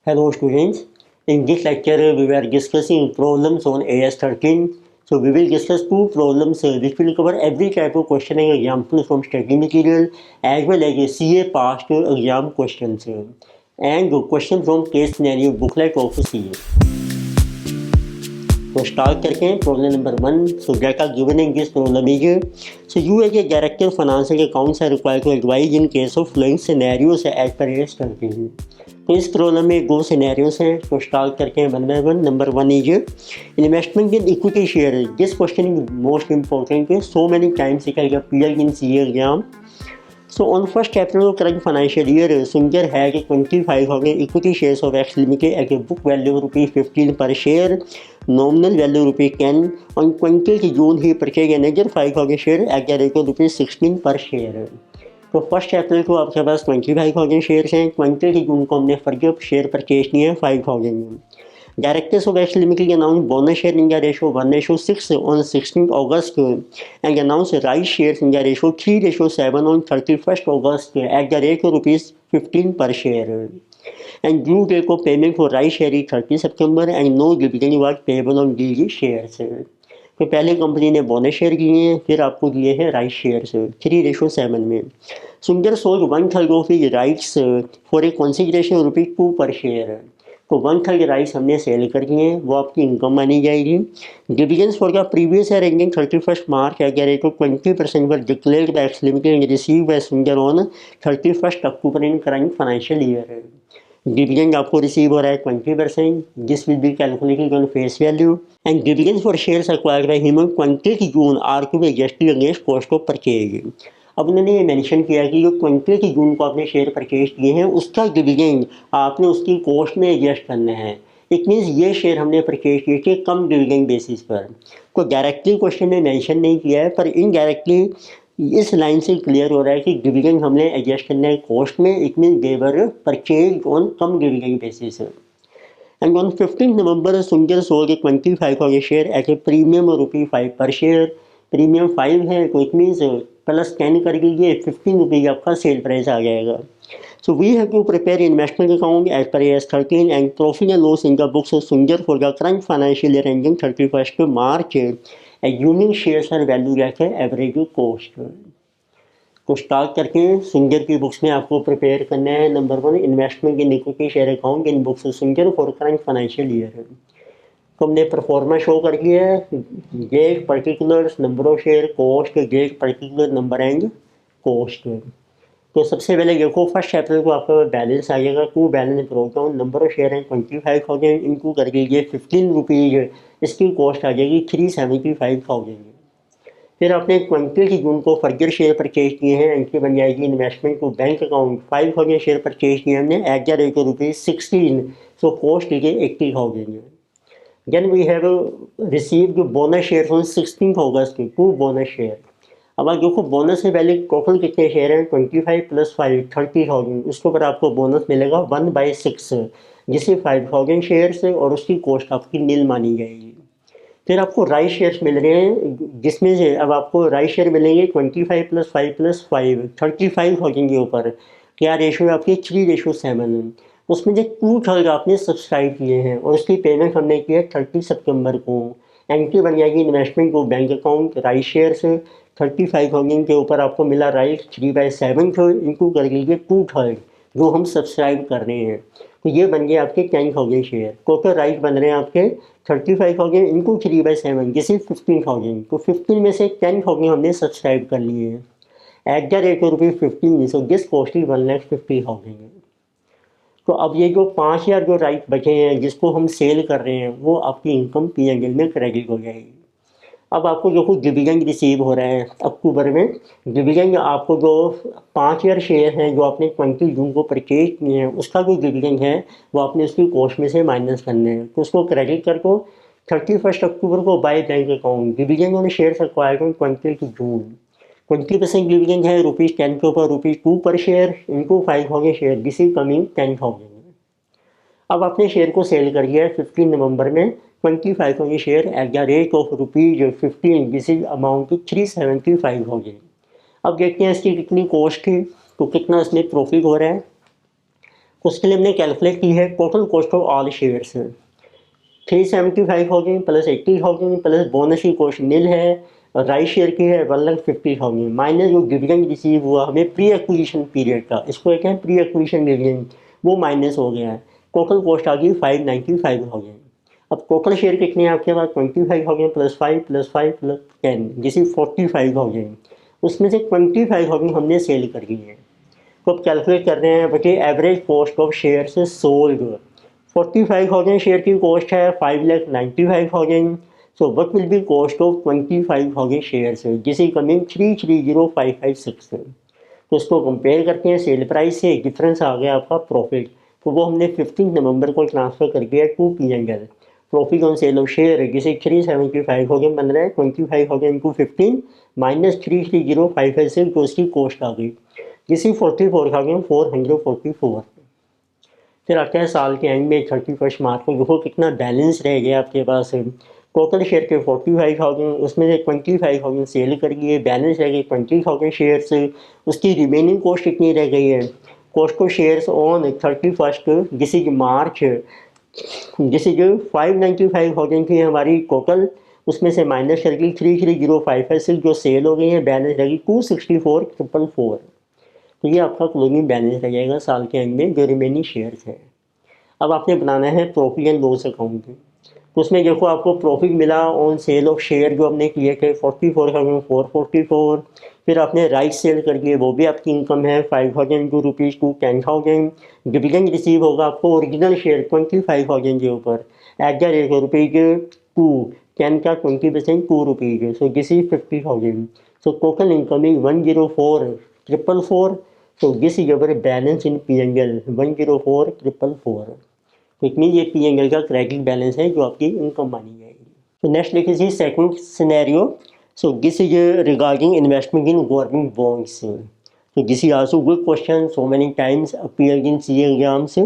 Hello students, in this lecture we were discussing problems on AS13. So we will discuss two problems which will cover every type of question and example from study material as well as a CA past exam questions and question from case scenario booklet of CA. So start करते हैं problem number 1. So data given in this problem is so you as a director of financial accounts are required to advise in case of following scenarios as per AS13. तो इस problem में दो scenarios हैं. तो start करके हैं one by one. Number one is investment in equity share. This question is most important. So many times it has appeared in CA exam. So on 1st April of current financial year, Sunjar had 25,000 equity shares of X Limited at a book value of ₹15 per share, nominal value ₹10. On 20th June, he purchased another 5,000 shares at the rate of ₹16 per share. तो 1st अप्रैल को आपके पास 25,000 shares हैं. 20 जून को हमने further share purchase किए हैं 5,000. Directors of X Limited announced bonus share in the ratio 1:6 on 16th August and announced rights shares in the ratio 3:7 on 31st August at the rate of ₹15 per share. And due date of payment for rights share is 30 September and no dividend was payable on these shares. तो पहले company ने bonus share किए हैं, फिर आपको दिए हैं right shares 3:7 में. सुंदर sold 1/3 of his rights for a consideration ₹2 पर शेयर. तो 1/3 राइट्स हमने सेल कर दिए हैं, वो आपकी इनकम मानी जाएगी. Dividends for the previous year ending 31st March at the rate of 20% were declared by X limited and received by Sundar on 31st October in current financial year. Dividend आपको receive हो रहा है 20%. This will be calculated on face value and dividends for shares acquired by him on 20th June are to be adjusted against cost of purchase. अब उन्होंने ये mention किया कि जो 20th जून को आपने शेयर परचेज किए हैं उसका डिविडेंड आपने उसकी कॉस्ट में एडजस्ट करना है. इट मीन्स ये शेयर हमने परचेज किए थे कम डिविडेंड बेसिस पर. तो डायरेक्टली क्वेश्चन में मेंशन नहीं किया है, पर इनडायरेक्टली इस लाइन से क्लियर हो रहा है कि डिविडेंड हमने एडजस्ट करना है कॉस्ट में. It mean they were purchase on come dividend basis. And on 15 नवंबर सुंदर सोल्ड 25,000 शेयर एट ए प्रीमियम ₹5 पर शेयर. प्रीमियम 5 है तो इट मीन्स प्लस 10 कर दीजिए, ₹15 आपका सेल प्राइस आ जाएगा. So we have to prepare investment account as per AS13 and profit and loss in the books of Sunjar for the current financial year ending 31st March, assuming shares are valued at average cost. तो start करके सुंदर की books में आपको prepare करना है. Number 1 investment in equity share account in books of Sundar for current financial year. तो हमने performance show कर दिया है. Get particulars, number of share, cost, get particular number and cost. तो सबसे पहले देखो 1st अप्रैल को आपका बैलेंस आ जाएगा. To balance broke down. Number of share हैं 25,000 इनको कर दीजिए ₹15. इसकी कॉस्ट आ जाएगी 375,000. फिर आपने 20 जून को फर्दर शेयर परचेज किए हैं. इनकी बन जाएगी investment to bank account. 5,000 share purchase किए हमने at the rate of ₹16. So cost लीजिए 80,000. Then we have received bonus shares on 16th August, 2 bonus share. अब आप देखो बोनस से पहले टोटल कितने शेयर हैं 25 + 5 30,000. उसके ऊपर आपको बोनस मिलेगा 1/6 जिससे 5,000 शेयर्स और उसकी कॉस्ट आपकी नील मानी जाएगी. फिर आपको राइट शेयर्स मिल रहे हैं जिसमें से अब आपको राइट शेयर मिलेंगे 25 + 5 + 5 35,000 के ऊपर. क्या रेशो है आपकी 3:7. उसमें जो 2/3 आपने सब्सक्राइब किए हैं और उसकी पेमेंट हमने की है 30 सितंबर को. एंट्री बन जाएगी इन्वेस्टमेंट को बैंक अकाउंट. राइट शेयर्स 35,000 के ऊपर आपको मिला राइट 3/7 इनको कर लीजिए 2/3 जो हम सब्सक्राइब कर रहे हैं. तो ये बन गए आपके 10,000 शेयर. टोटल राइट बन रहे हैं आपके 35,000 इनको 3/7 जिसे 15,000. तो 15 में से 10,000 हमने सब्सक्राइब कर लिए हैं eight the rate of ₹15. So this cost is 1,50,000. तो अब ये जो 5,000 जो राइट बचे हैं जिसको हम सेल कर रहे हैं वो आपकी इनकम P&L में क्रेडिट हो जाएगी. अब आपको जो कुछ डिविडेंड रिसीव हो रहा है अक्टूबर में. डिविडेंड आपको जो 5,000 शेयर हैं जो आपने 20 जून को परचेज किए हैं उसका जो डिविडेंड है वो आपने उसकी कॉस्ट में से माइनस करने हैं. तो उसको क्रेडिट कर को 31st अक्टूबर को by bank account. Dividend on shares acquired on 20 June. 20% dividend है ₹10 के ऊपर ₹2 पर शेयर इनको 5,000 शेयर. This is coming 10,000. अब आपने शेयर को सेल कर दिया है 15 नवंबर में 25,000 share at the rate of ₹15. This is amount to 375,000. अब देखते हैं इसकी कितनी कॉस्ट थी तो कितना इसमें प्रॉफिट हो रहा है. उसके लिए हमने कैलकुलेट की है total cost of all shares. 375 हो गई प्लस 80 हो गई प्लस बोनस की कॉस्ट नील है और राइट शेयर की है 1,50,000 हो गई माइनस जो डिविडेंड रिसीव हुआ हमें प्री एक्विजिशन पीरियड का, इसको कहते हैं प्री एक्विजिशन डिविडेंड, वो माइनस हो गया है। टोटल कॉस्ट आ गई 595 हो गई। अब टोटल शेयर कितने हैं आपके पास, 25 हो गए प्लस 5 प्लस 5 प्लस 10 जिसे 45 हो गए। उसमें से 25 हो गई हमने सेल कर दी है। तो अब कैलकुलेट कर रहे हैं बच्चे एवरेज कॉस्ट ऑफ शेयर से सोल्ड। 45,000 शेयर की कॉस्ट है 5,95,000। So what will be cost of 25,000 shares जिसे कमिंग 330,556। तो इसको कंपेयर करते हैं सेल प्राइस से, डिफरेंस आ गया आपका प्रॉफिट। तो वो हमने 15 नवंबर को ट्रांसफ़र कर दिया to P&L। Profit on sale of share जिसे 375,000 बन रहा है, 25,000 इंटू 15 माइनस 330,556 जो उसकी कॉस्ट आ गई जिसे 44,444। फिर आता है साल के एंड में 31 मार्च को देखो कितना बैलेंस रह गया आपके पास। टोटल शेयर के 45,000 उसमें से 25,000 सेल कर दिए, बैलेंस रह गए 20,000 शेयर्स। उसकी रिमेनिंग कॉस्ट कितनी रह गई है, कॉस्ट ऑफ शेयर्स ऑन 31 जिसे मार्च जिसे जो 595,000 की हमारी टोटल, उसमें से माइनस कर गई 330,556 जो सेल हो गई है, बैलेंस रहेगी 264,444। तो ये आपका क्लोजिंग बैलेंस रह जाएगा साल के एंड में जो रिमेनिंग शेयर्स हैं। अब आपने बनाना है प्रॉफिट एंड लॉस अकाउंट। तो उसमें देखो आपको प्रॉफिट मिला ऑन सेल ऑफ शेयर जो हमने किए थे 44,444। फिर आपने राइट सेल कर दिए वो भी आपकी इनकम है 5,000 रुपीज़ टू 10,000। डिविडेंड रिसीव होगा आपको ओरिजिनल शेयर 25,000 के ऊपर eight the rate of rupees 2 10 का 20% 2 rupees. So this is 50,000। So total income is 104,444। So this is your balance in P&L 104,444। तो इट मीन ये P&L का क्रेडिट बैलेंस है जो आपकी इनकम मानी जाएगी। तो नेक्स्ट लिखिए जी second scenario. So this is regarding investment in government bonds. So this is also good question, so many times appeared in CA exams.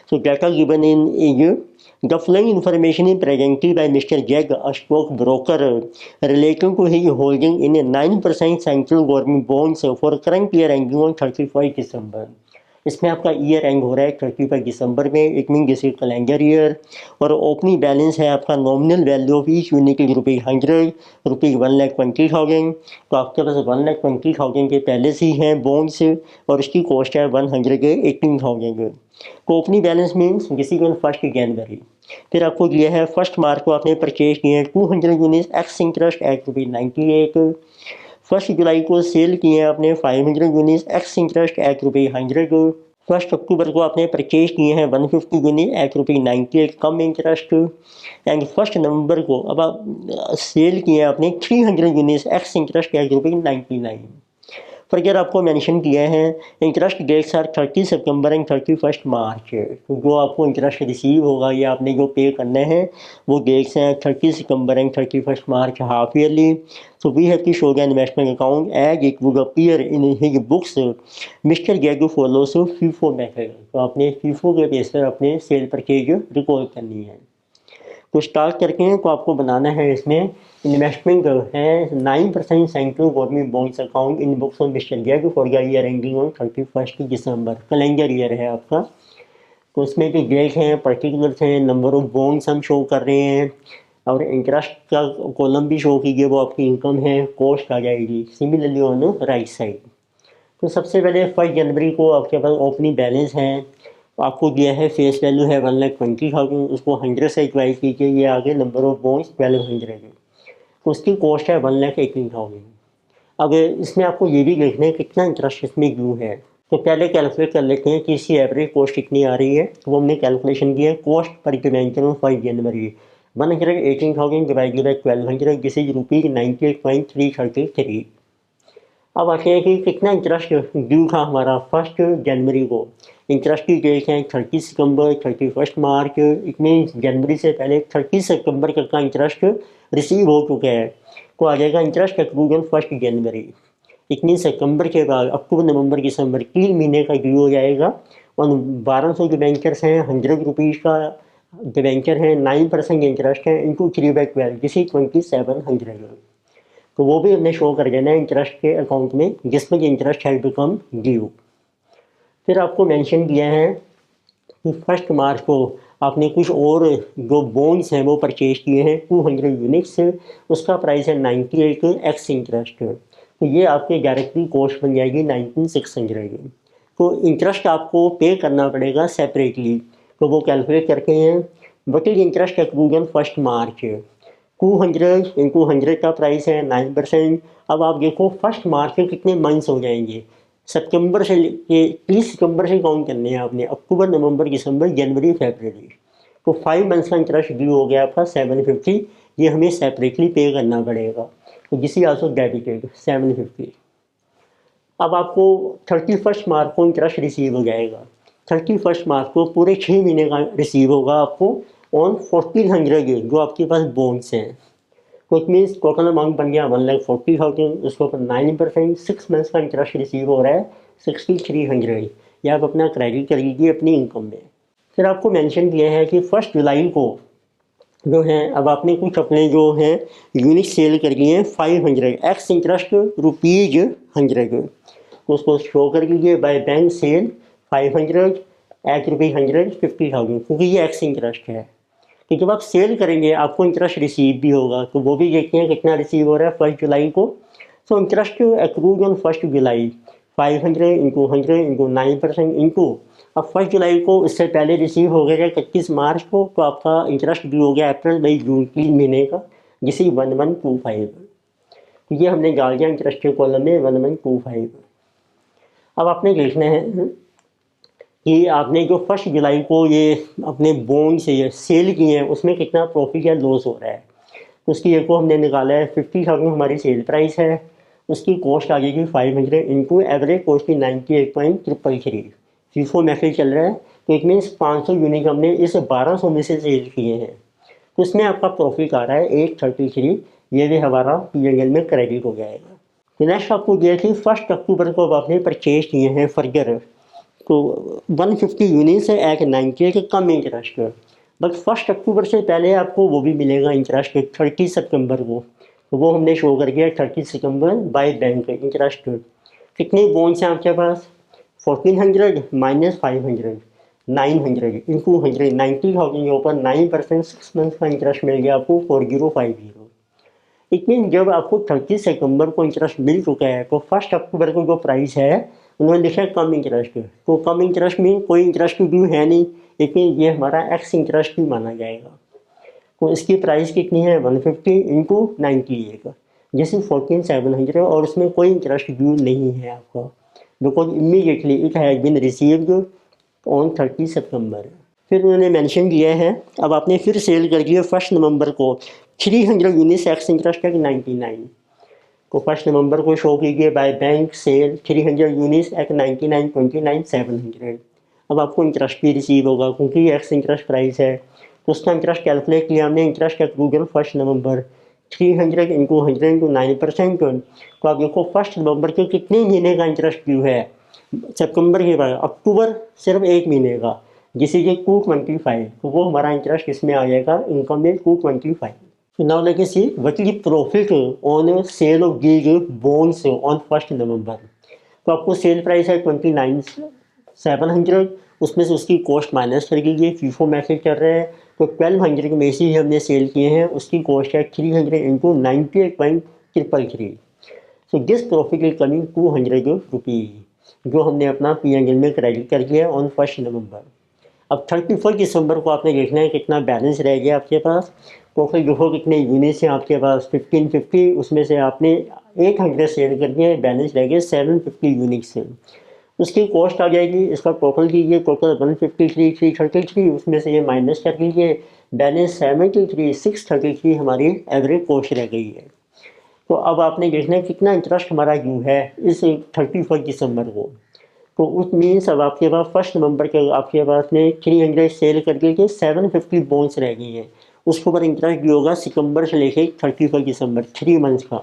So data given in is the following information is presented by Mr. Jag, a stockbroker, relating to his holding in a 9% central government bonds for current year ending on 31 December। इसमें आपका year and हो रहा है 31 दिसंबर में, it mean this is calendar year. और opening balance है आपका nominal value of each unit is ₹100, rupees 1,20,000। तो आपके पास 1,20,000 के पहले से ही हैं बॉन्ड्स और इसकी कॉस्ट है 118,000। तो ओपनिंग बैलेंस मीन्स किसी को 1 जनवरी। फिर आपको दिया है 1 मार्च को आपने परचेज किए हैं 200 यूनिट एक्स इंटरेस्ट एट ₹98। 1 जुलाई को सेल किए हैं आपने 500 यूनिट एक्स इंटरेस्ट एट ₹100। 1 अक्टूबर को आपने परचेज किए हैं 150 unit at ₹98 cum interest. And 1 नवंबर को अब आप सेल किए हैं आपने 300 यूनिट एक्स इंटरेस्ट एट ₹99। पर अगर आपको मेंशन किया है interest dates are 30 September and 31 March. तो जो आपको इंटरेस्ट रिसीव होगा या आपने जो पे करना है वो डेट्स हैं 30 सितंबर एंड 31 मार्च half yearly. So we have to show the investment account as it would appear in his books. Mister गैगो फॉलोस फीफो मेथड। तो आपने फीफो के बेस पर अपने सेल परचेज रिकॉर्ड करनी है। तो स्टार्ट करके हैं तो आपको बनाना है इसमें इन्वेस्टमेंट है 9% central government bonds account in books of mister gag for the year ending on 31 December. Calendar year है आपका। तो उसमें भी डेट हैं, पर्टिकुलर्स हैं, नंबर ऑफ बॉन्ड्स हम शो कर रहे हैं और इंटरेस्ट का कॉलम भी शो कीजिए, वो आपकी इनकम है, कॉस्ट आ जाएगी सिमिलरली ऑन राइट साइड। तो सबसे पहले 1 जनवरी को आपके पास ओपनिंग बैलेंस है, आपको दिया है फेस वैल्यू है 1,20,000, उसको 100 से डिवाइड कीजिए, ये आगे नंबर ऑफ बॉन्ड्स 1200 है। तो उसकी कॉस्ट है 1,18,000। अब इसमें आपको ये भी देखना है कितना इंटरेस्ट इसमें ड्यू है। तो पहले कैलकुलेट कर लेते हैं कि इसकी एवरेज कॉस्ट कितनी आ रही है। तो वो हमने कैलकुलेशन किया है cost per debenture of 5 January 118,000 divided by 1200 this is ₹98.333। अब आते हैं कि कितना इंटरेस्ट ड्यू था हमारा 1 जनवरी को। इंटरेस्ट की डेट है 30 सितंबर 31 मार्च, इट मीन जनवरी से पहले 30 सितंबर तक का इंटरेस्ट रिसीव हो चुका है। तो आ जाएगा इंटरेस्ट अक्रूवल 1 जनवरी। इट मीन सितंबर के बाद अक्टूबर नवंबर दिसंबर 3 महीने का ड्यू हो जाएगा। और 1200 डिबेंचर्स हैं, 100 रुपीज़ का डिबेंचर है, 9% इंटरेस्ट है इंटू 3/12 जिसे 2700। तो वो भी हमने शो कर देना है इंटरेस्ट के अकाउंट में जिसमें कि इंटरेस्ट हैज बिकम ड्यू। फिर आपको मेंशन किया है कि 1 मार्च को आपने कुछ और जो बॉन्ड्स हैं वो परचेज किए हैं 200 यूनिट्स, उसका प्राइस है 98 एक्स इंटरेस्ट। तो ये आपके डायरेक्टली कॉस्ट बन जाएगी 19600। तो इंटरेस्ट आपको पे करना पड़ेगा सेपरेटली, तो वो कैलकुलेट करके हैं। What is interest accrued 1 March, 200 into 100 का प्राइस है 9%। अब आप देखो 1 मार्च के कितने मंथ्स हो जाएंगे, सितंबर से लेके 30 सितंबर से काउंट करने हैं आपने, अक्टूबर नवंबर दिसंबर जनवरी फरवरी, तो 5 मंथ्स का इंटरेस्ट ड्यू हो गया आपका 750। ये हमें सेपरेटली पे करना पड़ेगा, तो दिस इज आल्सो डेबिटेड 750। अब आपको 31 मार्च को इंटरेस्ट रिसीव हो जाएगा। 31 मार्च को पूरे 6 महीने का रिसीव होगा आपको ऑन 1400 जो आपके पास बॉन्ड्स हैं। तो इट मीन्स टोटल अमाउंट बन गया 1,40,000, उसके ऊपर 9%, 6 मंथ्स का इंटरेस्ट रिसीव हो रहा है 6300। ये आप अपना क्रेडिट कर लीजिए अपनी इनकम में। फिर आपको मेंशन किया है कि 1 जुलाई को जो है, अब आपने कुछ अपने जो हैं यूनिट सेल कर लिए हैं 500 एक्स इंटरेस्ट ₹100, तो उसको शो कर लीजिए बाय बैंक सेल 500 एट ₹100 50,000, क्योंकि ये एक्स इंटरेस्ट है। तो जब आप सेल करेंगे आपको इंटरेस्ट रिसीव भी होगा, तो वो भी देखते हैं कितना रिसीव हो रहा है 1 जुलाई को। So interest accrued on 1 July 500 into 100 into 9% into, अब 1 जुलाई को इससे पहले रिसीव हो गया 31 मार्च को, तो आपका इंटरेस्ट ड्यू हो गया अप्रैल मई जून 3 महीने का, जिसे 1125। तो ये हमने डाल दिया इंटरेस्ट के कॉलम में 1125। अब आपने देखना है कि आपने जो 1 जुलाई को ये अपने बॉन्ड से ये सेल किए हैं उसमें कितना प्रॉफिट या लॉस हो रहा है। तो उसकी एक को हमने निकाला है 50,000 हमारी सेल प्राइस है, उसकी कॉस्ट आ जाएगी 500 इंटू एवरेज कॉस्ट की 98.333। फीफो मैसेज चल रहा है, तो इट मीन्स 500 यूनिट हमने इस 1200 में से सेल किए हैं, तो इसमें आपका प्रॉफिट आ रहा है 833। ये भी हमारा PNL में क्रेडिट हो जाएगा। तो नेक्स्ट आपको दिया कि 1 अक्टूबर को अब आपने परचेज किए हैं फर्गर, तो 150 यूनिट्स है एट 98 के कम इंटरेस्ट, बट 1 अक्टूबर से पहले आपको वो भी मिलेगा इंटरेस्ट 30 सितंबर को, तो वो हमने शो कर दिया 30 सितंबर बाय बैंक इंटरेस्ट। कितने बॉन्ड्स हैं आपके पास, 1400 माइनस 500 900 इंटू 100 90,000 के ऊपर 9% 6 मंथ का इंटरेस्ट मिल गया आपको 4050। इट मीन जब आपको 30 सितंबर को इंटरेस्ट मिल चुका है, तो 1 अक्टूबर को जो प्राइस है उन्होंने लिखा है कम इंटरेस्ट, तो कम इंटरेस्ट में कोई इंटरेस्ट ड्यू है नहीं, लेकिन ये हमारा एक्स इंटरेस्ट भी माना जाएगा। तो इसकी प्राइस कितनी है 150 इंटू 98, जैसे 14700, और उसमें कोई इंटरेस्ट ड्यू नहीं है आपका, because immediately it has been received on 30 September. फिर उन्होंने मेंशन किया है, अब आपने फिर सेल कर दिया 1 नवंबर को 300 यूनिट्स एक्स इंटरेस्ट है 99, तो 1 नवंबर को शो कीजिए by bank sell 300 units at 99.29 अब आपको इंटरेस्ट भी रिसीव होगा क्योंकि एक्स इंटरेस्ट प्राइस है, तो उसका इंटरेस्ट कैलकुलेट किया हमने। इंटरेस्ट का गूगल 1 नवंबर 300 इंटू 100 इंटू 9%, तो आप देखो 1 नवंबर के कितने महीने का इंटरेस्ट ड्यू है, सितंबर के बाद अक्टूबर सिर्फ 1 महीने का, जिसे कि 225, तो वो हमारा इंटरेस्ट इसमें आ जाएगा इनकम में 225। Now let us see what is the profit on sale of these bonds on 1 नवंबर। तो आपको सेल प्राइस है 29,700, उसमें से उसकी कॉस्ट माइनस कर लीजिए, फीफो मैसेज कर रहे हैं, तो 1200 में से हमने सेल किए हैं, उसकी कॉस्ट है 300 into 98.333। So this profit is coming 200 rupees, जो हमने अपना PNL में क्रेडिट कर दिया ऑन 1 नवंबर। अब 31 दिसंबर को आपने देखना है कितना बैलेंस रह गया आपके पास, तो फिर देखो कितने यूनिट्स हैं आपके पास 1550, उसमें से आपने 800 सेल कर दिए, बैलेंस रह गए 750 यूनिट्स से। उसकी कॉस्ट आ जाएगी, इसका टोटल कीजिए, टोटल 153,333, उसमें से ये माइनस कर लीजिए, बैलेंस 73,633 हमारी एवरेज कॉस्ट रह गई है। तो अब आपने देखना है कितना इंटरेस्ट हमारा ड्यू है इस 31 दिसंबर को, तो उस मीन्स अब आपके पास 1 नवंबर के आपके पास ने 300 सेल करके के 750 बॉन्ड्स रह गई हैं, उसके ऊपर इंटरेस्ट भी होगा सितंबर से लेके 31 दिसंबर 3 मंथ्स का।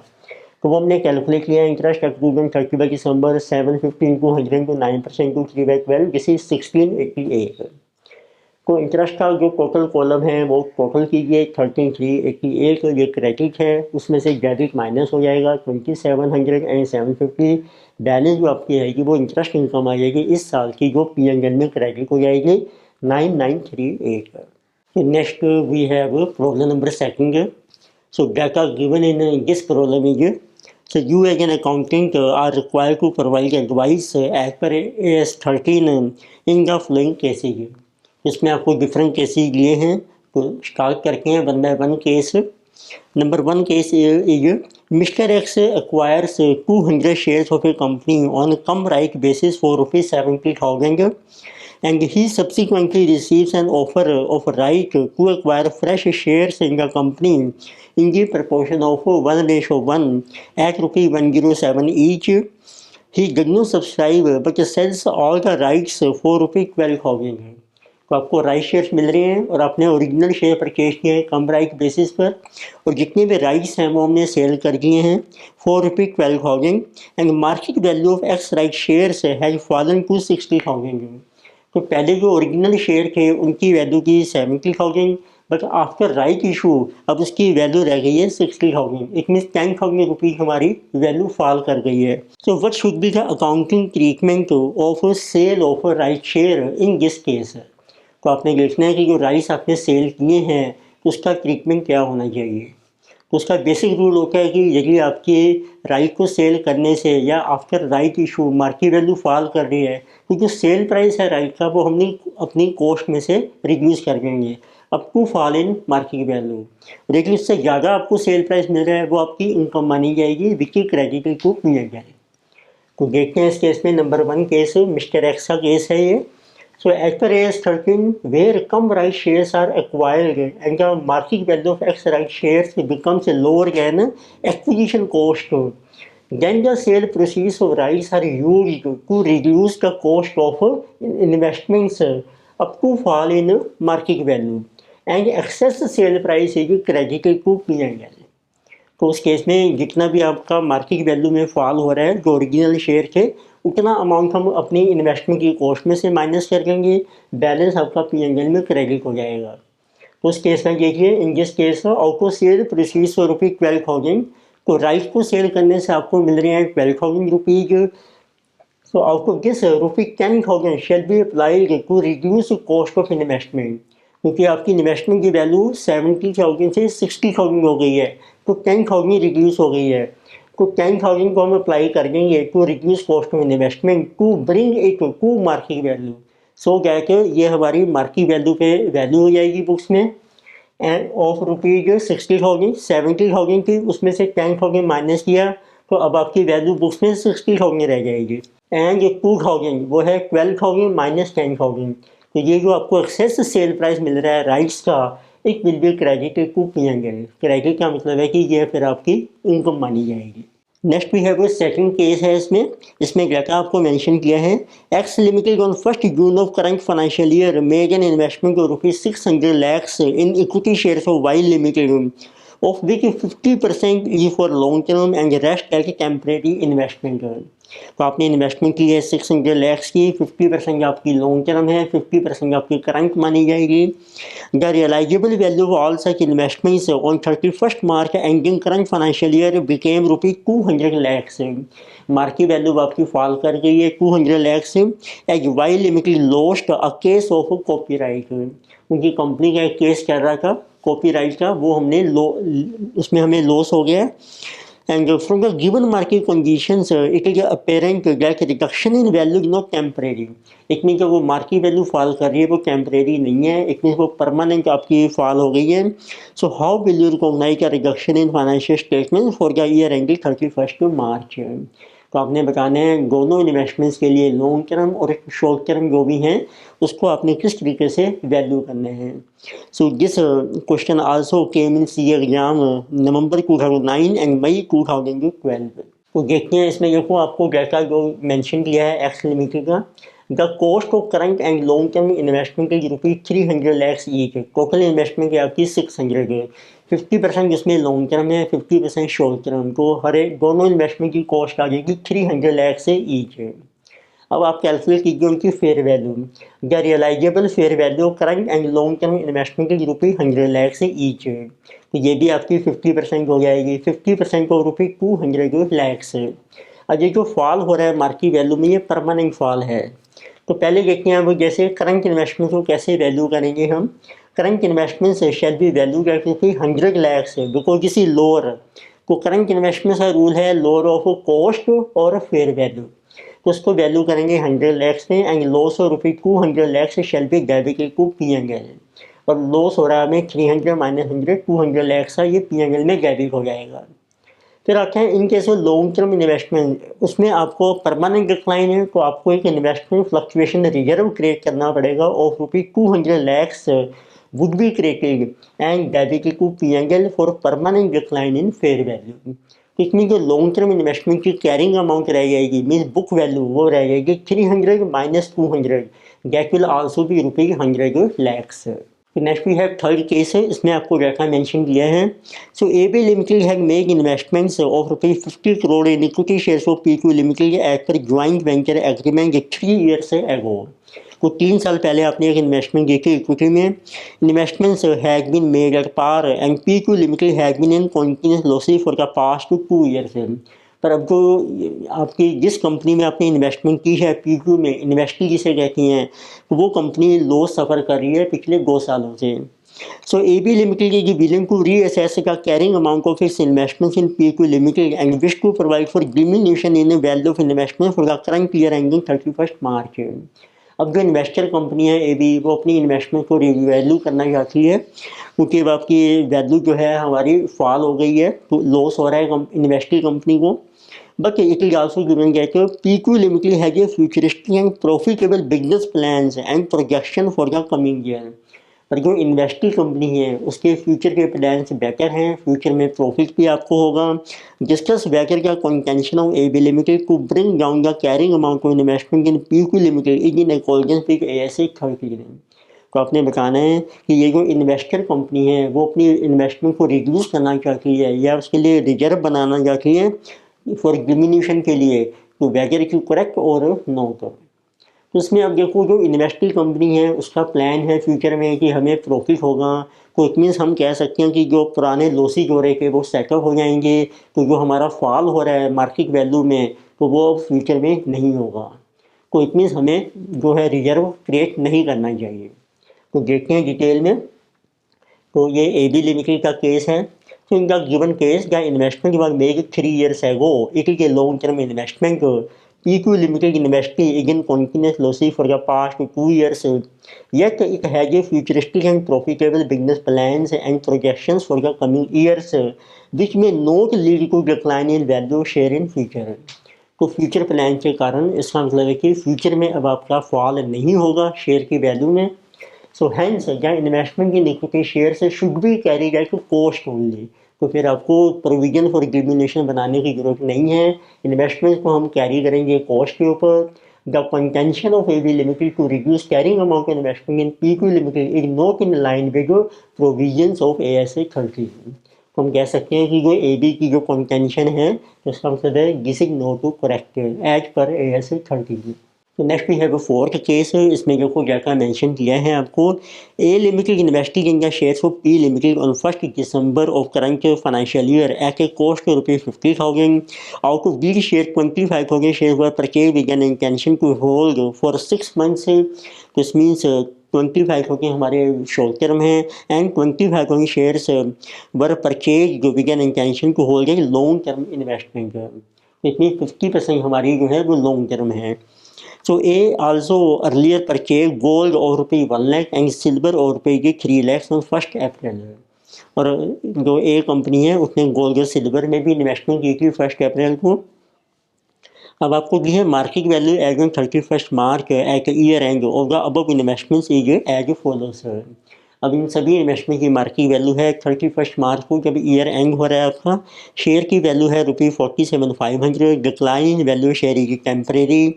तो वो हमने कैलकुलेट किया interest accrued 31 December 750 into 100 into 9% into 3/12, this is 1688। तो इंटरेस्ट का जो टोटल कॉलम है वो टोटल कीजिए 13388, ये क्रेडिट है, उसमें से डेबिट माइनस हो जाएगा 2700 एंड 750, बैलेंस जो आपकी रहेगी वो इंटरेस्ट इनकम आ जाएगी इस साल की, जो PNL में क्रेडिट हो जाएगी 9938. So next we have problem number second. So data given in this problem is, so you as an accountant are required to provide advice as per AS 13 in the following cases. इसमें आपको different cases लिए हैं, तो start करते हैं one by one case. Number one case is Mr. X acquires 200 shares of a company on a cum right basis for rupees 70,000, and he subsequently receives an offer of right to acquire fresh shares in the company in the proportion of 1:1 at rupees 107 each. He does not subscribe but sells all the rights for rupees 12,000. तो आपको right shares मिल रहे हैं और आपने original share purchase किए हैं कम right basis पर, और जितने भी राइट्स हैं वो हमने सेल कर दिए हैं for ₹12,000, and market value of ex right shares has fallen to 60,000. तो पहले जो ओरिजिनल शेयर थे उनकी वैल्यू थी 70,000, बट आफ्टर राइट इशू अब उसकी वैल्यू रह गई है 60,000. इट मीन्स 10,000 रुपीज़ हमारी वैल्यू फॉल कर गई है. So what should be the accounting treatment of sale of right share in this case. तो आपने देखना है कि जो राइट्स आपने सेल किए हैं उसका ट्रीटमेंट क्या होना चाहिए. तो उसका बेसिक रूल होता है कि यदि आपके राइट को सेल करने से या after right issue market value fall कर रही है, तो जो सेल प्राइस है राइट का वो हमने अपनी कॉस्ट में से रिड्यूस कर देंगे up to fall in market value. लेकिन इससे ज़्यादा आपको सेल प्राइस मिल रहा है वो आपकी इनकम मानी जाएगी विच क्रेडिट को मिल जाए. तो देखते हैं इस केस में number one case mister x का केस है ये. So as per AS 13, where cum right shares are acquired and the market value of X right shares becomes lower than acquisition cost, then the sale proceeds of rights are used to reduce the cost of investments up to fall in market value, and excess sale price is credited to P&L. तो उस case में जितना भी आपका market value में fall हो रहा है जो ओरिजिनल शेयर थे उतना अमाउंट हम अपनी इन्वेस्टमेंट की कॉस्ट में से माइनस कर देंगे, बैलेंस आपका P&L में क्रेडिट हो जाएगा. तो उस केस में देखिए in this case out of sale proceeds for ₹12,000. तो राइट को सेल करने से आपको मिल रहे हैं 12,000 rupees. So out of this ₹10,000 shall be applied to reduce cost of investment, क्योंकि आपकी इन्वेस्टमेंट की वैल्यू 70,000 से 60,000 हो गई है, तो 10,000 रिड्यूस हो गई है. तो 10,000 को हम अप्लाई कर देंगे to reduce cost of investment to bring it to market value. So क्या कि ये हमारी मार्केट वैल्यू पे वैल्यू हो जाएगी बुक्स में, एंड ऑफ रुपीज़ 60,000 70,000 थी उसमें से 10,000 माइनस किया तो अब आपकी वैल्यू बुक्स में 60,000 रह जाएगी. एंड 2,000 वो है 12,000 माइनस 10,000. तो ये जो आपको एक्सेस सेल प्राइस मिल रहा है राइट्स का it will be credited to P&L. Credit का मतलब है कि ये फिर आपकी इनकम मानी जाएगी. Next we have second case है इसमें डाटा आपको मेंशन किया है X limited on 1 June of current financial year made an investment of ₹600 lakhs in equity shares of Y limited of which 50% is for long term and rest as temporary investment. तो आपने investment की है 600 lakhs की, 50% आपकी long term है, 50% आपकी current मानी जाएगी. The realisable value of all such investments on 31 March ending current financial year became ₹200 lakhs. Market value आपकी फॉल कर गई है 200 lakhs as Y limited lost a case of copyright. उनकी कंपनी का एक केस चल रहा था कॉपीराइट का, वो हमने उसमें हमें लॉस हो गया. And from the given market conditions, it is apparent that reduction in value is not temporary. It means वो market value fall कर रही है वो temporary नहीं है, it means वो permanent आपकी fall हो गई है. So how will you recognize a reduction in financial statement for the year ending 31st March? तो आपने बताना है दोनों इन्वेस्टमेंट्स के लिए लॉन्ग टर्म और शॉर्ट टर्म जो भी हैं उसको आपने किस तरीके से वैल्यू करने हैं. So this question also came in C exam November 2009 and May 2012. तो देखते हैं इसमें देखो आपको डाटा जो मेंशन किया है एक्स लिमिटेड का. The cost of current and long term investment की ₹300 lakhs ईच. टोटल इन्वेस्टमेंट है आपकी 600 है, 50% जिसमें लॉन्ग टर्म है 50% शॉर्ट टर्म. तो हर एक दोनों इन्वेस्टमेंट की कॉस्ट आ जाएगी 300 lakhs से ईच है. अब आप कैलकुलेट कीजिए उनकी fair value. The realisable fair value current and long term investment की ₹100 lakhs से ईच है. तो ये भी आपकी 50% हो जाएगी, 50% को ₹200 lakhs. अब ये जो फॉल हो रहा है मार्केट वैल्यू में ये परमानेंट फॉल है. तो पहले देखते हैं अब जैसे करंट इन्वेस्टमेंट को कैसे वैल्यू करेंगे हम। Current investment shall be value करके 100 लाख से बिकॉज किसी लोअर तो करंट इन्वेस्टमेंट का रूल है लोअर ऑफ कॉस्ट और फेयर वैल्यू, तो उसको वैल्यू करेंगे 100 लाख से and loss of rupees 200 lakh से shall be debited to P&L. और लॉस हो रहा है हमें 300 माइनस 100 200 लाख सा ये पी&एल में डेबिट हो जाएगा। फिर आते हैं in case long term investment, उसमें आपको परमानेंट डिक्लाइन है तो आपको एक इन्वेस्टमेंट फ्लक्चुएशन रिजर्व क्रिएट करना पड़ेगा of rupees 200 lakhs would be created and dedicated to P&L for permanent decline in fair value। इसमें जो लॉन्ग टर्म इन्वेस्टमेंट की कैरिंग अमाउंट रह जाएगी मीन्स बुक वैल्यू वो रह जाएगी 300 minus 200 that will also be rupees 100 lakhs। Next we have third case है, इसमें आपको डाटा मेंशन किया है। So AB limited had made investments of rupees 50 crore in equity shares of PQ limited as per joint venture agreement 3 years एगो। तो 3 साल पहले आपने एक इन्वेस्टमेंट की थी इक्विटी में। Investments has been made at par and PQ limited has been in continuous losses for the past 2 years। पर अब जो आपकी जिस कंपनी में आपने इन्वेस्टमेंट की है पीक्यू में, इन्वेस्टी जिसे कहती हैं, तो वो कंपनी लॉस सफ़र कर रही है पिछले 2 सालों से। So AB limited is willing to reassess the carrying amount of its investments in PQ limited and wish to provide for diminution in value of investment for the current year ending 31 March. अब जो investor company है AB वो अपनी investment को revalue करना चाहती है क्योंकि अब आपकी वैल्यू जो है हमारी फॉल हो गई है, तो लॉस हो रहा है इन्वेस्टी कंपनी को। But it is also given that PQ Limited has a futuristic and profitable business plans and projection for the coming year। पर जो इन्वेस्टी कंपनी है उसके फ्यूचर के प्लान्स बेटर हैं, फ्यूचर में प्रॉफिट भी आपको होगा। डिस्कस बेटर का contention of AB limited to bring down the carrying amount of investment in PQ limited is in accordance with AS 30। तो आपने बताना है कि ये जो इन्वेस्टर कंपनी है वो अपनी इन्वेस्टमेंट को रिड्यूस करना चाहती है या उसके लिए रिजर्व बनाना चाहती है फॉर डिमिनिशन के लिए, तो वैगर की करेक्ट और नोट। तो इसमें अब देखो जो इन्वेस्टी कंपनी है उसका प्लान है फ्यूचर में कि हमें प्रॉफिट होगा, तो इट मीन्स हम कह सकते हैं कि जो पुराने लॉसेज हो रहे थे वो सेटअप हो जाएंगे, तो जो हमारा फॉल हो रहा है मार्केट वैल्यू में तो वो फ्यूचर में नहीं होगा। तो इट मीन्स हमें जो है रिजर्व क्रिएट नहीं करना चाहिए। तो देखते हैं डिटेल में। तो ये एबी लिमिटेड का केस है। So in the given case, the investment was made 3 years ago. It is a long-term investment. PQ Limited investee is in continuous losses for the past 2 years. Yet it has a futuristic and profitable business plans and projections for the coming years, which may not lead to decline in value share in future। तो future plan के कारण इसका मतलब है कि future में अब आपका फॉल नहीं होगा शेयर की वैल्यू में। So hence the investment in equity share should be carried at cost only. तो फिर आपको प्रोविजन फॉर डिमिनिशन बनाने की जरूरत नहीं है, इन्वेस्टमेंट को हम कैरी करेंगे कॉस्ट के ऊपर। The contention of AB limited to reduce carrying amount investment in PQ limited is not in line with provisions of AS 30। तो हम कह सकते हैं कि जो एबी की जो कंटेंशन है उसका मतलब है this is not to correct as per AS 30। तो next we have a fourth case है, इसमें जो को क्या मेंशन किया है आपको A limited investing in the shares of P limited on 1 December of current financial year at a cost of ₹50,000। Out of these share 25,000 share were purchase with an intention to hold for 6 months। This means 25,000 हमारे short term हैं and 25,000 shares were purchase with an intention to hold a long term investment. इसमें 50% हमारी जो है वो long term है। So A also earlier purchased gold of ₹1 lakh and silver of ₹3 lakhs on 1 April। और जो A company है उसने गोल्ड और सिल्वर में भी इन्वेस्टमेंट की थी 1 अप्रैल को। अब आपको दी है market value as on 31 March at year end of the above investments is as follows. अब इन सभी इन्वेस्टमेंट की मार्केट वैल्यू है 31 मार्च को जब ईयर एंड हो रहा है आपका। शेयर की वैल्यू है ₹47,500, डिक्लाइन वैल्यू शेयर की टेम्परेरी।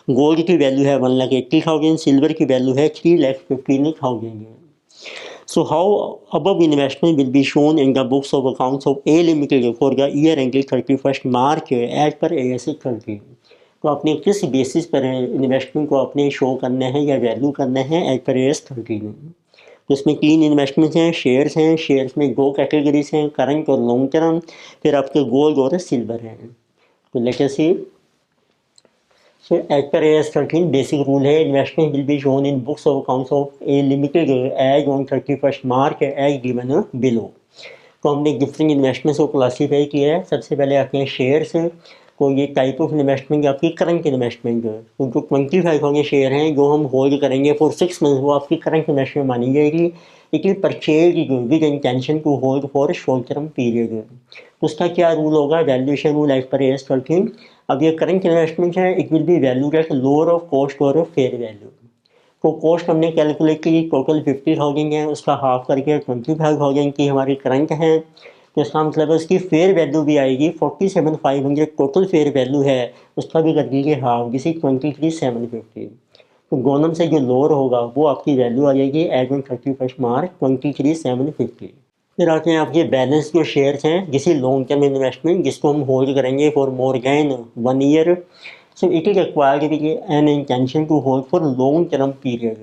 गोल्ड की वैल्यू है 1,80,000, सिल्वर की वैल्यू है 3,15,000। So how above investment will be shown in the books of accounts of A Limited for the year ended 31 March as per AS 30। तो आपने किस basis पर investment को अपने शो करना है या वैल्यू करना है एज पर AS 30 में। तो इसमें 3 इन्वेस्टमेंट्स हैं, शेयर्स में 2 कैटेगरीज हैं, करंट और लॉन्ग टर्म, फिर आपके गोल्ड और सिल्वर हैं। तो लेट अस सी। So as per AS 13 basic rule है investment will be shown in books of accounts of a limited as on 31st March as given below. तो हमने different investments को classify किया है। सबसे पहले आते हैं शेयर्स। तो ये टाइप ऑफ इन्वेस्टमेंट आपकी करंट इन्वेस्टमेंट है। तो जो 25 होंगे शेयर हैं जो हम होल्ड करेंगे फॉर 6 मंथ, वो आपकी करंट इन्वेस्टमेंट मानी जाएगी। It is purchase with intention to hold for short term period. तो उसका क्या रूल होगा? Valuation rule as per AS 13। अब ये करंट इन्वेस्टमेंट है, it will be valued at lower of cost और फेयर वैल्यू। तो कॉस्ट हमने कैलकुलेट की, टोटल 50,000 है, उसका हाफ करके 25,000 की हमारी करंट है। तो इसका मतलब है उसकी फेयर वैल्यू भी आएगी 47,500 टोटल फेयर वैल्यू है, उसका भी कर दीजिए हाफ, जिसे 23,750। तो दोनों से जो लोअर होगा वो आपकी वैल्यू आ जाएगी एज ऑन 31 मार्च 23,750। फिर आते हैं आपके बैलेंस जो शेयर्स हैं किसी लॉन्ग टर्म इन्वेस्टमेंट जिसको हम होल्ड करेंगे for more than 1 year. So it is required with an intention to hold for long term period.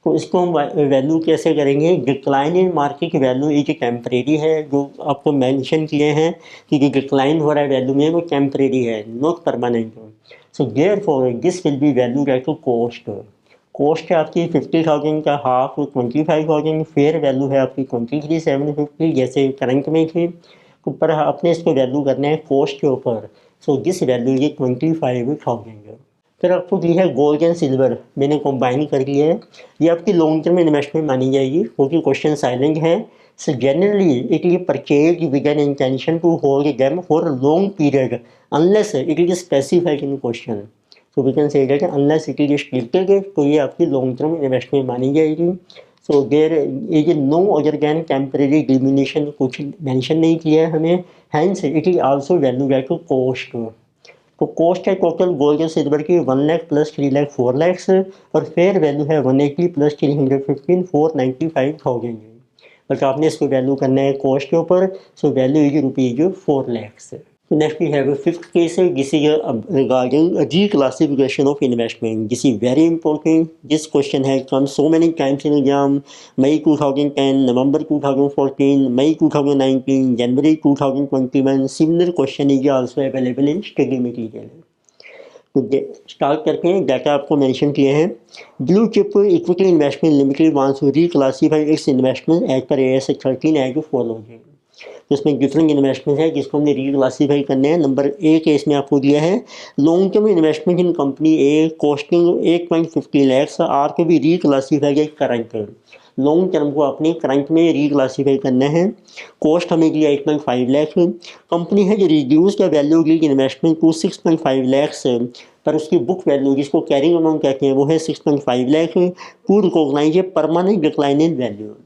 तो इसको हम वैल्यू कैसे करेंगे? डिक्लाइन इन मार्केट वैल्यू एक टेम्परेरी है, जो आपको मेंशन किए हैं कि जो डिक्लाइन हो रहा है वैल्यू में वो टेम्परेरी है, not permanent. So therefore this will be value at to cost. Cost है आपकी 50,000 का हाफ 25,000, फेयर वैल्यू है आपकी 23,750 जैसे करंट में थी। तो पर अपने इसको वैल्यू करना है कॉस्ट के ऊपर। सो दिस वैल्यू ये 25,000 है। फिर आपको दी है गोल्ड एंड सिल्वर, मैंने कंबाइन कर लिया है। ये आपकी लॉन्ग टर्म इन्वेस्टमेंट मानी जाएगी क्योंकि क्वेश्चन साइलेंट है। So generally it is purchase with an intention to hold them for long period unless it is specified in question. So we can say that unless it is stated, तो ये आपकी long term investment मानी जाएगी। So there is no other than temporary diminution, कुछ mention नहीं किया है हमें। Hence it is also value at cost. तो कॉस्ट है टोटल गोल्ड और सिल्वर की 1 लाख प्लस 3 लाख 4 लाख और फेयर वैल्यू है 180 प्लस 315 495,000। बट आपने इसको वैल्यू करना है कॉस्ट के ऊपर। So value is rupees 4 lakh. Next we have fifth case है, this is regarding reclassification of investment. This is very important. This question has come so many times in exam. May 2010, November 2014, May 2019, January 2021। Similar question is also available in study material. तो start करते हैं। Data आपको mention किए हैं। Blue chip equity investment limited wants to reclassify its investment as per AS 13 as following. तो इसमें different investment है जिसको हमने रीक्लासीफाई करने हैं। नंबर ए केस में आपको दिया है long term investment in company A costing 8.50 lakh are को भी रीक्लासीफाई करंट। लॉन्ग टर्म को अपने करंट में रीक्लासीफाई करना है। कॉस्ट हमें दिया 8.5 लाख। कंपनी है जो रिड्यूस द वैल्यू की इन्वेस्टमेंट टू 6.5 लाख, पर उसकी बुक वैल्यू जिसको कैरिंग अमाउंट कहते हैं वो है 6.5 lakh. To recognise a permanent decline in value.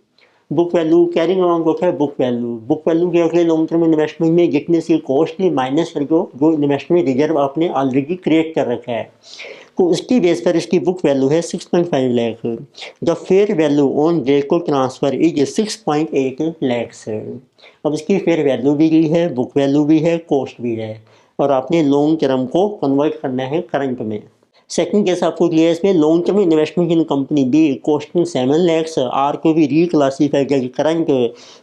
Book value carrying amount होता है बुक वैल्यू। बुक वैल्यू क्या होता है लॉन्ग टर्म इन्वेस्टमेंट में जितने सी कॉस्ट थी माइनस कर जो इन्वेस्टमेंट रिजर्व आपने ऑलरेडी क्रिएट कर रखा है, तो उसकी बेस पर इसकी बुक वैल्यू है 6.5 lakh. The fair value on date को ट्रांसफर इज 6.8 लाख। अब इसकी फेयर वैल्यू भी है, बुक वैल्यू भी है, कॉस्ट भी है, और आपने लॉन्ग टर्म को कन्वर्ट करना है करंट में। सेकंड केस आपको दिया है इसमें long term investment in company B costing 7 lakh are को भी रीक्लासीफाई करके current.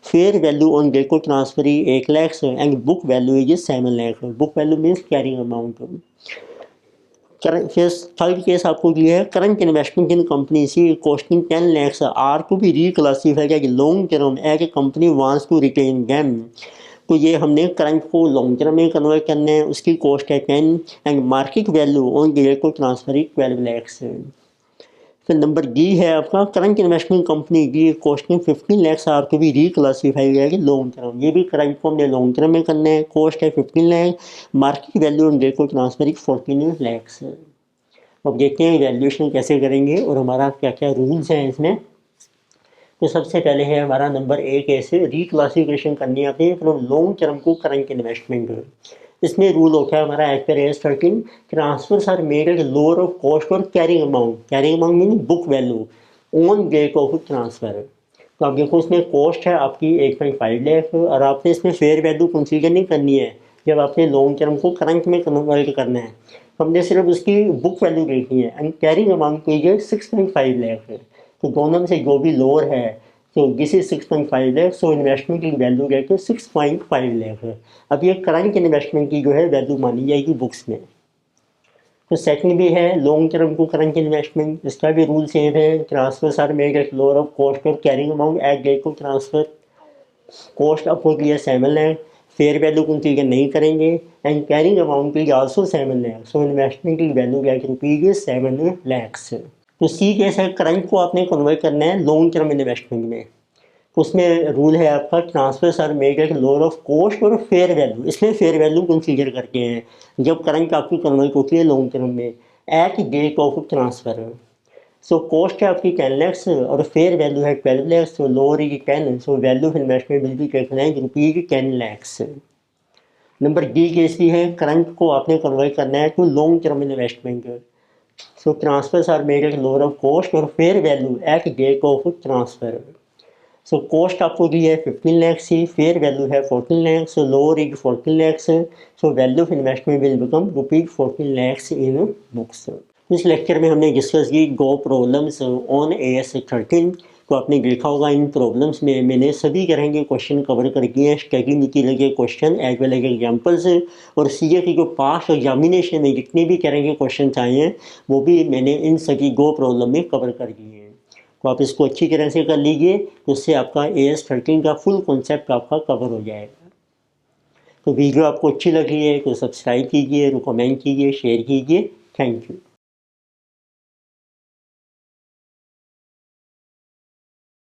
Fair value on date को transfer 8 lakh and book value is 7 lakh. Book value means carrying amount. Third case आपको दिया है current investment in company C costing 10 lakh are को भी reclassify करके long term as a company wants to retain them. तो ये हमने करंट को लॉन्ग टर्म में कन्वर्ट करना है। उसकी कॉस्ट है 10 and market value on date को ट्रांसफर 12 लाख। फिर नंबर डी है आपका करंट इन्वेस्टमेंट कंपनी की कॉस्टिंग 15 लाख आर को भी रीक्लासीफाई करेगी लॉन्ग टर्म। ये भी करंट को हमने लॉन्ग टर्म में करना है। कॉस्ट है 15 lakh, market value on date को ट्रांसफर 14 लाख। अब देखते हैं वैल्यूएशन कैसे करेंगे और हमारा क्या क्या रूल्स हैं इसमें। तो सबसे पहले है हमारा नंबर ए कैसे रीक्लासिफिकेशन करनी आती है फ्रॉम लॉन्ग टर्म को करंट इन्वेस्टमेंट। इसमें रूल होता है हमारा as per AS 13 transfers are made at lower of cost और carrying amount. Carrying amount mean book value on date of transfer. तो आप देखो इसमें कॉस्ट है आपकी 8.5 लाख और आपने इसमें फेयर वैल्यू कंसीडर नहीं करनी है जब आपने लॉन्ग टर्म को करंट में कन्वर्ट करना है। हमने सिर्फ उसकी बुक वैल्यू देखनी है एंड कैरिंग अमाउंट की है 6.5 लाख। तो दोनों में से जो भी लोअर है तो this is 6.5 lakh. So investment की वैल्यू रहती है 6.5 लाख है। अब ये करंट इन्वेस्टमेंट की जो है वैल्यू मानी जाएगी बुक्स में। तो सेकंड भी है लॉन्ग टर्म को करंट इन्वेस्टमेंट, इसका भी रूल सेम है, transfers are made at lower of cost और carrying amount at date of transfer, cost upward लिया 7 लाख, फेयर वैल्यू कंसीडर नहीं करेंगे, and carrying amount is also 7 lakh, so investment की value at rupees 7 lakhs। तो सी कैसे current को आपने कन्वर्ट करना है लॉन्ग टर्म इन्वेस्टमेंट में, तो उसमें रूल है आपका transfers are made at lower of cost और फेयर वैल्यू, इसमें फेयर वैल्यू कंसीडर करते हैं जब करंट आपकी कन्वर्ट होती है लॉन्ग टर्म में at date of transfer. So cost है आपकी 10 lakhs और फेयर वैल्यू है 12 lakhs, so lower is 10, so value of investment will be calculated rupees 10 lakhs। Number D case भी है करंट को आपने कन्वर्ट करना है to long term investment, so transfers are made at lower of cost और fair value at date of transfer. So cost आपको दी है 15 lakhs की, फेयर वैल्यू है 14 lakhs, so lower is 14 lakhs, so value of investment will become rupees 14 lakhs in books. इस lecture में हमने discuss की गो प्रॉब्लम्स ऑन AS13। तो आपने देखा होगा इन प्रॉब्लम्स में मैंने सभी तरह के क्वेश्चन कवर कर दिए हैं, स्टडी मटीरियल के question as well as examples, और CA की जो पास्ट एग्जामिनेशन में जितने भी तरह के क्वेश्चन आए हैं वो भी मैंने इन सभी गो प्रॉब्लम में कवर कर दिए हैं। तो आप इसको अच्छी तरह से कर लीजिए, तो उससे आपका AS13 का फुल कॉन्सेप्ट आपका कवर हो जाएगा। तो वीडियो आपको अच्छी लगी है तो सब्सक्राइब कीजिए, कमेंट कीजिए, शेयर कीजिए। Thank you.